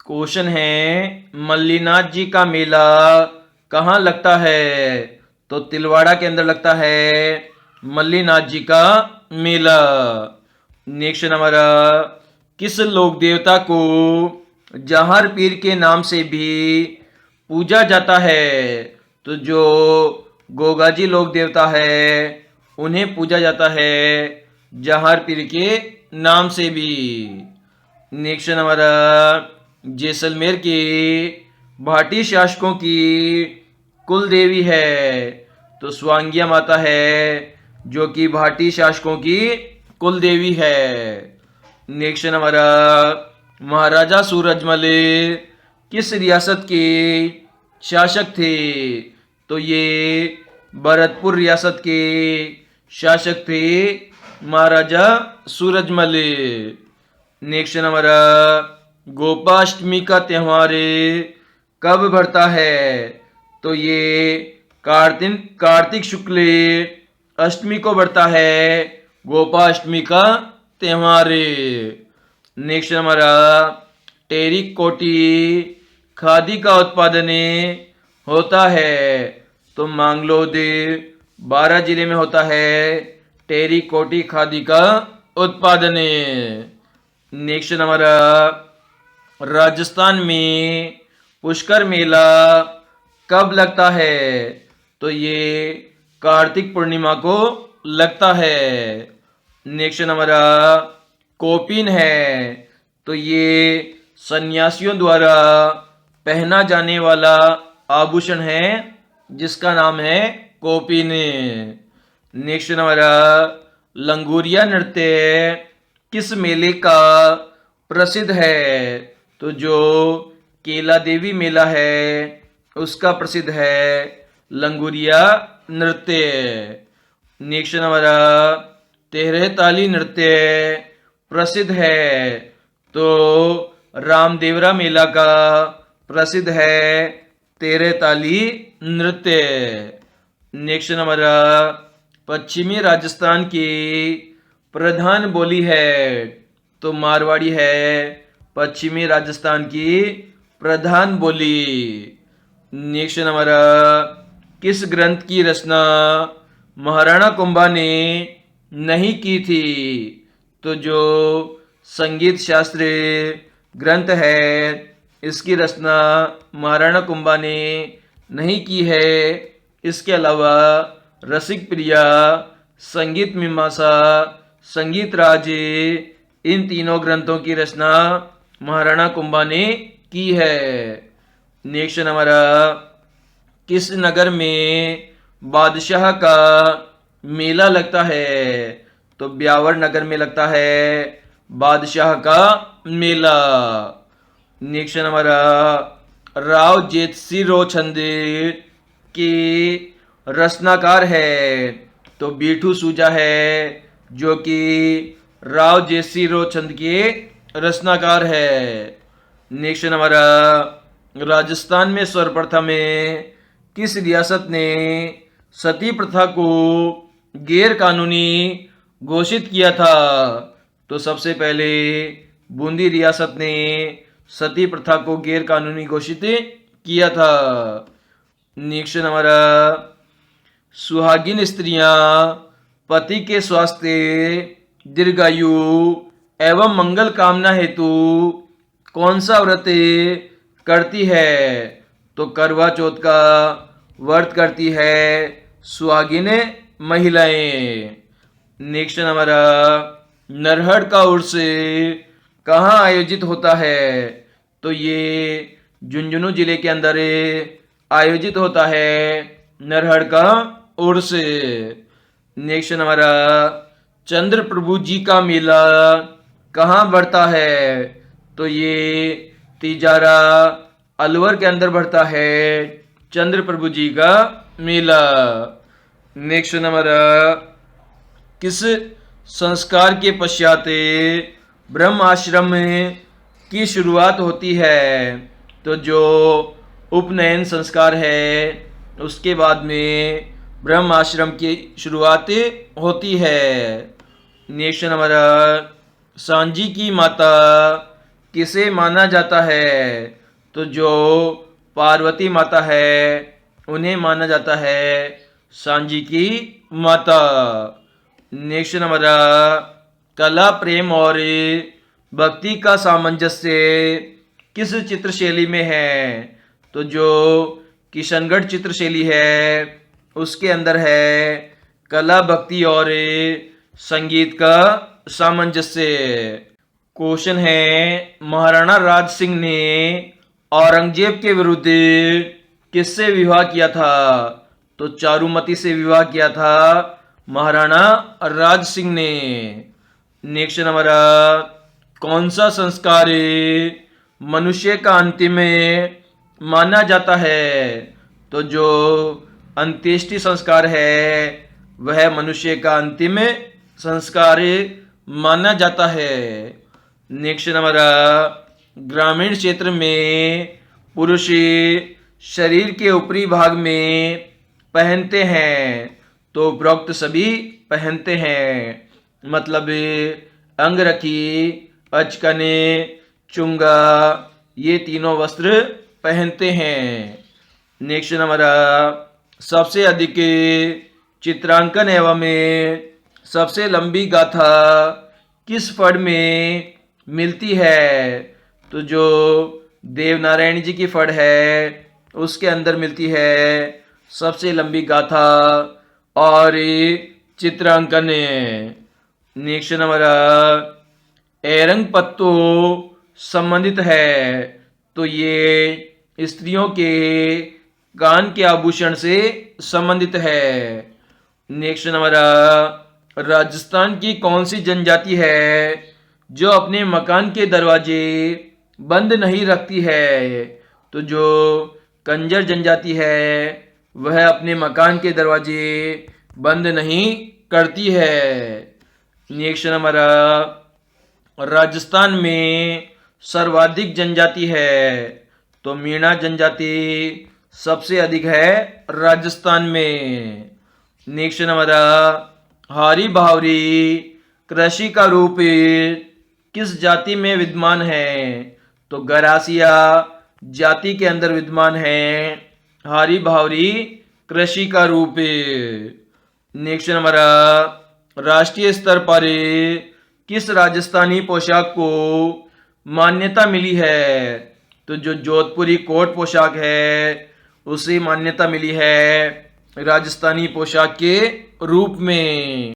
Question है, मल्लीनाथ जी का मेला कहाँ लगता है? तो तिलवाड़ा के अंदर लगता है मल्लीनाथ जी का मेला। नेक्स्ट हमारा, किस लोक देवता को जहार पीर के नाम से भी पूजा जाता है? तो जो गोगाजी लोक देवता है उन्हें पूजा जाता है जहार पीर के नाम से भी। नेक्स्ट हमारा, जैसलमेर के भाटी शासकों की कुल देवी है? तो स्वांगिया माता है जो कि भाटी शासकों की कुल देवी है। नेक्स्ट हमारा, महाराजा सूरजमल किस रियासत के शासक थे? तो ये भरतपुर रियासत के शासक थे महाराजा सूरजमल। नेक्स्ट हमारा, गोपाष्टमी का त्यौहार कब बढ़ता है? तो ये कार्तिक शुक्ल अष्टमी को बढ़ता है गोपाष्टमी का त्यौहार। नेक्स्ट हमारा, टेरिकोटी खादी का उत्पादन होता है? तो मांगलोद बारा जिले में होता है टेरिकोटी खादी का उत्पादन। नेक्स्ट हमारा, राजस्थान में पुष्कर मेला कब लगता है? तो ये कार्तिक पूर्णिमा को लगता है। नेक्स्ट हमारा, कोपिन है तो ये सन्यासियों द्वारा पहना जाने वाला आभूषण है जिसका नाम है कोपिन। नेक्स्ट हमारा, लंगूरिया नृत्य किस मेले का प्रसिद्ध है? तो जो केला देवी मेला है उसका प्रसिद्ध है लंगूरिया नृत्य। नेक्स्ट हमारा, तेरह ताली नृत्य प्रसिद्ध है? तो रामदेवरा मेला का प्रसिद्ध है तेरह ताली नृत्य। नेक्स्ट हमारा, पश्चिमी राजस्थान की प्रधान बोली है? तो मारवाड़ी है पश्चिमी राजस्थान की प्रधान बोली। नेक्स्ट हमारा, किस ग्रंथ की रचना महाराणा कुंभा ने नहीं की थी? तो जो संगीत शास्त्र ग्रंथ है इसकी रचना महाराणा कुंभा ने नहीं की है। इसके अलावा रसिक प्रिया, संगीत मीमांसा, संगीत राज, इन तीनों ग्रंथों की रचना महाराणा कुंभा ने की है। नेक्स्ट हमारा, किस नगर में बादशाह का मेला लगता है? तो ब्यावर नगर में लगता है बादशाह का मेला। नेक्स्ट हमारा, राव जेतसिंह छंद के रचनाकार है? तो बीठू सूजा है जो कि राव जेतसिंह छंद के रचनाकार है। नेक्स्ट हमारा, राजस्थान में सर्वप्रथम किस रियासत ने सती प्रथा को गैर कानूनी घोषित किया था? तो सबसे पहले बूंदी रियासत ने सती प्रथा को गैर कानूनी घोषित किया था। नेक्स्ट हमारा, सुहागिन स्त्रियां पति के स्वास्थ्य, दीर्घायु एवं मंगल कामना हेतु कौन सा व्रत करती है? तो करवा चौथ का व्रत करती है सुहागिन महिलाएं। नेक्स्ट हमारा, नरहड़ का उर्स कहाँ आयोजित होता है? तो ये झुंझुनू जिले के अंदर आयोजित होता है नरहड़ का उर्स। नेक्स्ट हमारा, चंद्र प्रभु जी का मेला कहाँ बढ़ता है? तो ये तिजारा अलवर के अंदर बढ़ता है चंद्र प्रभु जी का मेला। नेक्स्ट हमारा, किस संस्कार के पश्चात ब्रह्म आश्रम की शुरुआत होती है? तो जो उपनयन संस्कार है उसके बाद में ब्रह्म आश्रम की शुरुआत होती है। नेक्स्ट हमारा, सांची की माता किसे माना जाता है? तो जो पार्वती माता है उन्हें माना जाता है सांझी की माता। नेक्स्ट नंबर, कला, प्रेम और भक्ति का सामंजस्य किस चित्र शैली में है? तो जो किशनगढ़ चित्र शैली है उसके अंदर है कला, भक्ति और संगीत का सामंजस्य। क्वेश्चन है, महाराणा राज सिंह ने औरंगजेब के विरुद्ध किससे विवाह किया था? तो चारुमती से विवाह किया था महाराणा राज सिंह ने। नेक्स्ट नंबर, कौन सा संस्कार मनुष्य का अंतिम माना जाता है? तो जो अंत्येष्टि संस्कार है वह मनुष्य का अंतिम संस्कार माना जाता है। नेक्स्ट नंबर, ग्रामीण क्षेत्र में पुरुष शरीर के ऊपरी भाग में पहनते हैं तो उपरोक्त सभी पहनते हैं, मतलब अंगरखी, अचकने, चुंगा, ये तीनों वस्त्र पहनते हैं। नेक्स्ट नंबर, सबसे अधिक चित्रांकन एवं सबसे लंबी गाथा किस फड़ में मिलती है? तो जो देवनारायण जी की फड़ है उसके अंदर मिलती है सबसे लंबी गाथा और चित्रांकन। नेक्स्ट नंबर, एरंग पत्तो संबंधित है तो ये स्त्रियों के कान के आभूषण से संबंधित है। नेक्स्ट नंबर, राजस्थान की कौन सी जनजाति है जो अपने मकान के दरवाजे बंद नहीं रखती है? तो जो कंजर जनजाति है वह अपने मकान के दरवाजे बंद नहीं करती है। नेक्स्ट नंबर, राजस्थान में सर्वाधिक जनजाति है तो मीणा जनजाति सबसे अधिक है राजस्थान में। नेक्स्ट नंबर, हारी भावरी कृषि का रूप किस जाति में विद्यमान है? तो गरासिया जाति के अंदर विद्यमान है हारी भावरी कृषि का रूप। नेक्स्ट नंबर, राष्ट्रीय स्तर पर किस राजस्थानी पोशाक को मान्यता मिली है? तो जो जोधपुरी कोट पोशाक है उसे मान्यता मिली है राजस्थानी पोशाक के रूप में।